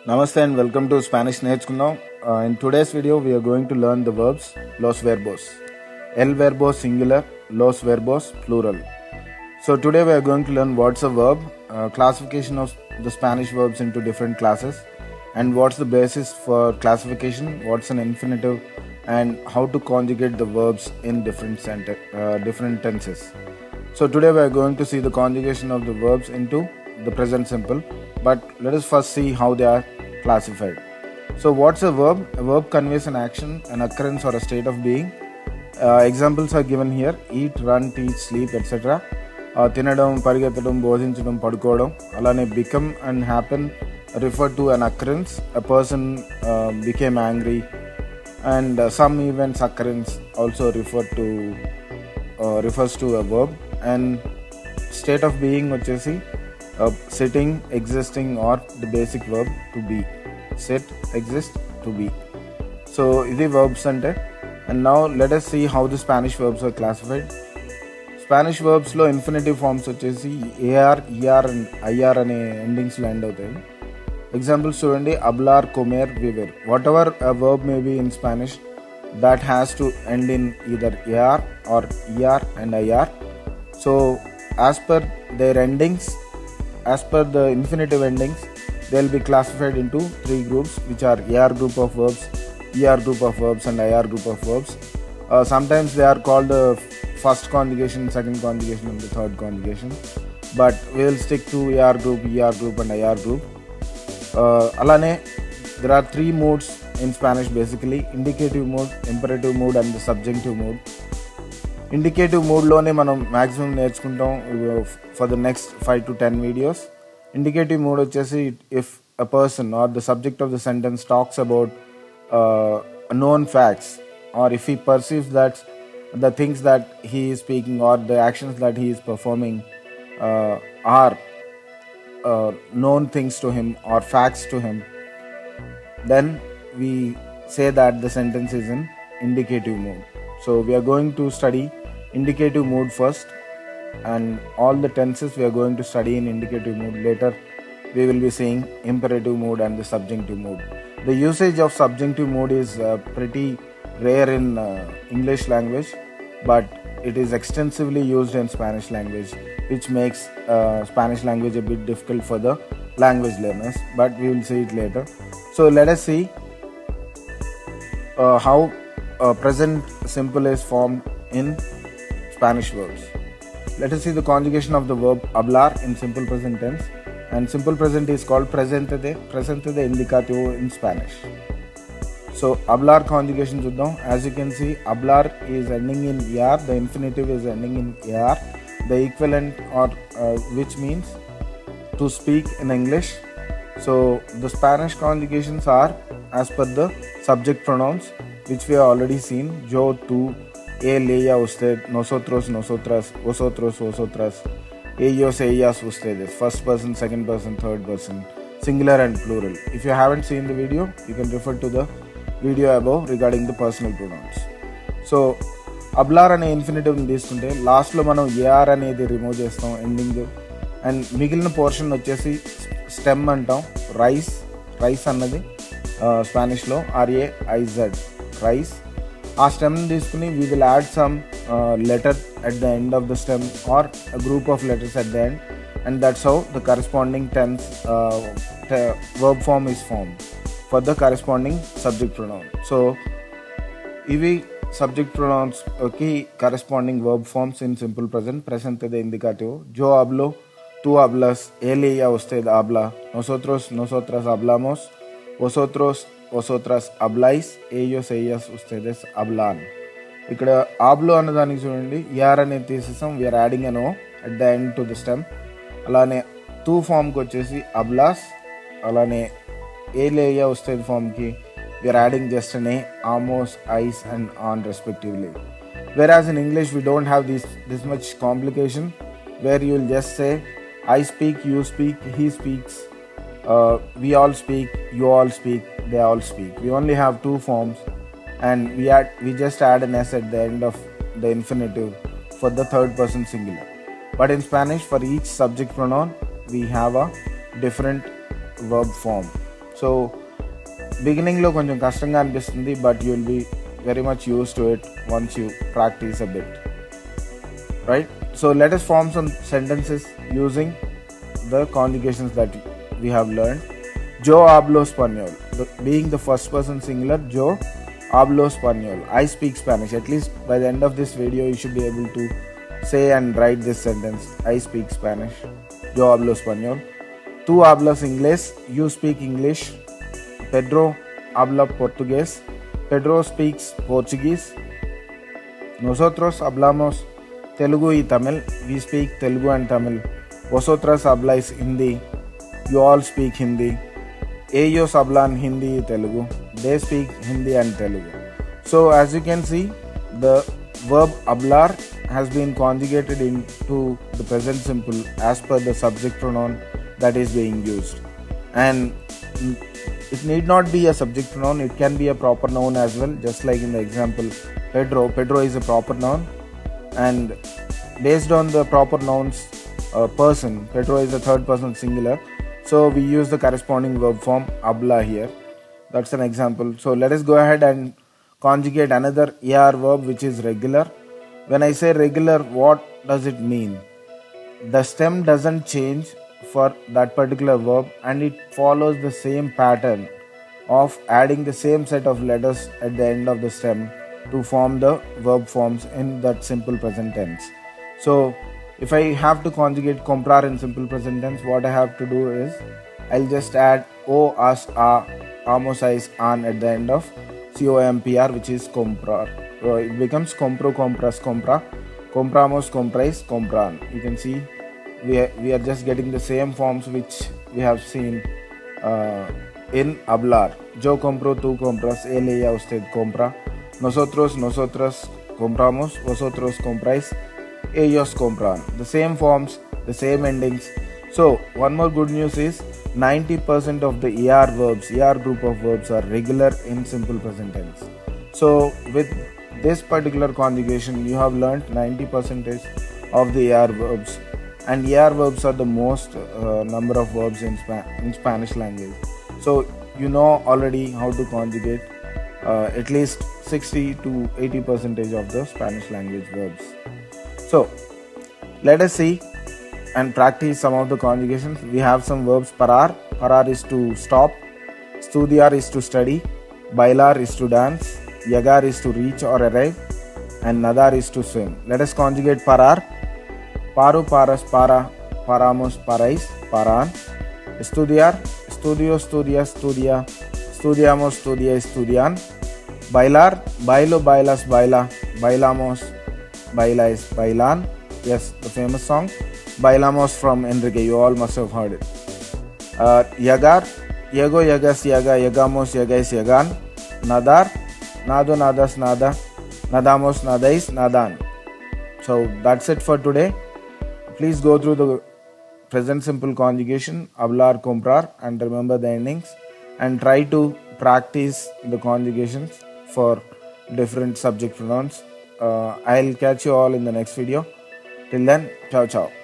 Namaste and welcome to Spanish Nerchkundaam. In today's video, we are going to learn the verbs los verbos. El verbo singular, los verbos plural. So today we are going to learn what's a verb, classification of the Spanish verbs into different classes, and what's the basis for classification, what's an infinitive, and how to conjugate the verbs in different tenses. So today we are going to see the conjugation of the verbs into the present simple, but let us first see how they are classified. So what's a verb? A verb conveys an action, an occurrence, or a state of being. Examples are given here: eat, run, teach, sleep, etc. తినడం, పరిగెత్తడం, బోధించడం, పడుకోవడం. అలానే become and happen refer to an occurrence. A person became angry, and some events occurrence also refers to a verb. And state of being వచ్చేసి sitting, existing, or the basic verb to be. Sit, exist, to be. So ఇది verbs అంటే. And now let us see how the Spanish verbs are classified. Spanish verbs లో infinitive forms వచ్చేసి AR, ER and IR అనే endings లో end అవుతాయి. Examples చూడండి: hablar, comer, vivir. Whatever a verb may be in Spanish, that has to end in either AR or ER and IR. So as per their endings, as per the infinitive endings, they will be classified into three groups, which are AR group of verbs, ER group of verbs, and IR group of verbs. Sometimes they are called the first conjugation, second conjugation, and the third conjugation, but we will stick to AR group, ER group, and IR group. Alane, there are three moods in Spanish basically: indicative mood, imperative mood, and the subjunctive mood. Indicative మూడ్లోనే మనం maximum నేర్చుకుంటాం for the next 5 to 10 videos. Indicative mood వచ్చేసి if a person or the subject of the sentence talks about known facts, or if he perceives that the things that he is speaking or the actions that he is performing are known things to him or facts to him, then we say that the sentence is in indicative mood. So we are going to study indicative mood first, and all the tenses we are going to study in indicative mood. Later we will be seeing imperative mood and the subjunctive mood. The usage of subjunctive mood is pretty rare in English language, but it is extensively used in Spanish language, which makes Spanish language a bit difficult for the language learners, but we will see it later. So let us see how present simple is formed in Spanish verbs. Let us see the conjugation of the verb hablar in simple present tense, and simple present is called presente de indicativo in Spanish. So hablar conjugation చూద్దాం. As you can see, hablar is ending in er, the infinitive is ending in er, the equivalent or which means to speak in English. So the Spanish conjugations are as per the subject pronouns, which we have already seen: yo, tú, él, ella, usted, nosotros, nosotras, vosotros, vosotras, ellos, ellas, ustedes. First person, second person, third person, singular and plural. If you haven't seen the video, you can refer to the video above regarding the personal pronouns. So hablar అనే infinitive తీసుకుంటే లాస్ట్లో మనం AR అనేది remove చేస్తాం ending, and మిగిలిన portion వచ్చేసి stem అంటాం. Rice అన్నది స్పానిష్లో RAIZ, రైస్. ఆ స్టెమ్ తీసుకుని we will add some letter at the end of the stem or a group of letters at the end, and that's how the corresponding tense verb form is formed for the corresponding subject pronoun. So ivi subject pronouns ki corresponding verb forms in simple present: presente de indicativo, yo hablo, tú hablas, él, ella, usted habla, nosotros, nosotras hablamos, vosotros, vosotras habláis, ellos, ellas, ustedes hablan. ఇక్కడ ఆబ్లో అన్న దానికి చూడండి, A R అనేది తీసేసాం, we are adding an O at the end to the stem. అలానే టూ ఫామ్కి వచ్చేసి అబ్లాస్, అలానే ఏలేయా ఉస్తేద్ ఫామ్కి we are adding just an A, ఆమోస్, ఐస్ and an respectively. whereas in English we don't have this much complication, where you will just say I speak, you speak, he speaks, we all speak, you all speak, they all speak. We only have two forms, and we just add an s at the end of the infinitive for the third person singular. But in Spanish, for each subject pronoun we have a different verb form. So బిగినింగ్లో కొంచెం కష్టంగా అనిపిస్తుంది, but you will be very much use to it once you practice a bit, right? So let us form some sentences using the conjugations that we have learned. Yo hablo español. Being the first person singular, yo hablo español. I speak Spanish. At least by the end of this video, you should be able to say and write this sentence. I speak Spanish. Yo hablo español. Tú hablas inglés. You speak English. Pedro habla portugués. Pedro speaks Portuguese. Nosotros hablamos Telugu y Tamil. We speak Telugu and Tamil. Vosotras habláis Hindi. You all speak Hindi. Ellos hablan Hindi y Telugu. They speak Hindi and Telugu. So as you can see, the verb hablar has been conjugated into the present simple as per the subject pronoun that is being used. And it need not be a subject pronoun, it can be a proper noun as well, just like in the example Pedro. Pedro is a proper noun, and based on the proper nouns person, Pedro is a third person singular, so we use the corresponding verb form habla here. That's an example. So let us go ahead and conjugate another AR verb which is regular. When I say regular, what does it mean? The stem doesn't change for that particular verb, and it follows the same pattern of adding the same set of letters at the end of the stem to form the verb forms in that simple present tense. So if I have to conjugate comprar in simple present tense, what I have to do is I'll just add o, as, a, amos, is, an at the end of compr, which is comprar. So it becomes compro, compras, compra, compramos, comprais, compran. You can see we are just getting the same forms which we have seen in hablar. Yo compro, tú compras, él, ella, usted compra. Nosotros, nosotras compramos. Vosotros compráis. Ellos compran. The same forms, the same endings. So one more good news is 90% of the ER verbs, ER group of verbs are regular in simple present tense. So with this particular conjugation, you have learnt 90% of the ER verbs, and ER verbs are the most number of verbs in Spanish language. So you know already how to conjugate at least 60 to 80% of the Spanish language verbs. So let us see and practice some of the conjugations. We have some verbs. Parar. Parar is to stop. Studiar is to study. Bailar is to dance. Yagar is to reach or arrive. And nadar is to swim. Let us conjugate parar. Paru, paras, para. Paramos, parais, paran. Estudiar. Estudio, estudia, estudia. Estudiamos, estudia, estudian. Bailar. Bailo, bailas, baila. Bailamos, bailais, bailan. Yes, the famous song Bailamos from Enrique. You all must have heard it. Yagar. Yago, yagas, yaga. Yagamos, yagais, yagan. Nadar. Nado, nadas, nada. Nadamos, nadais, nadan. So that's it for today. Please go through the present simple conjugation, hablar, comprar, and remember the endings, and try to practice the conjugations for different subject pronouns. I'll catch you all in the next video. Till then, ciao ciao.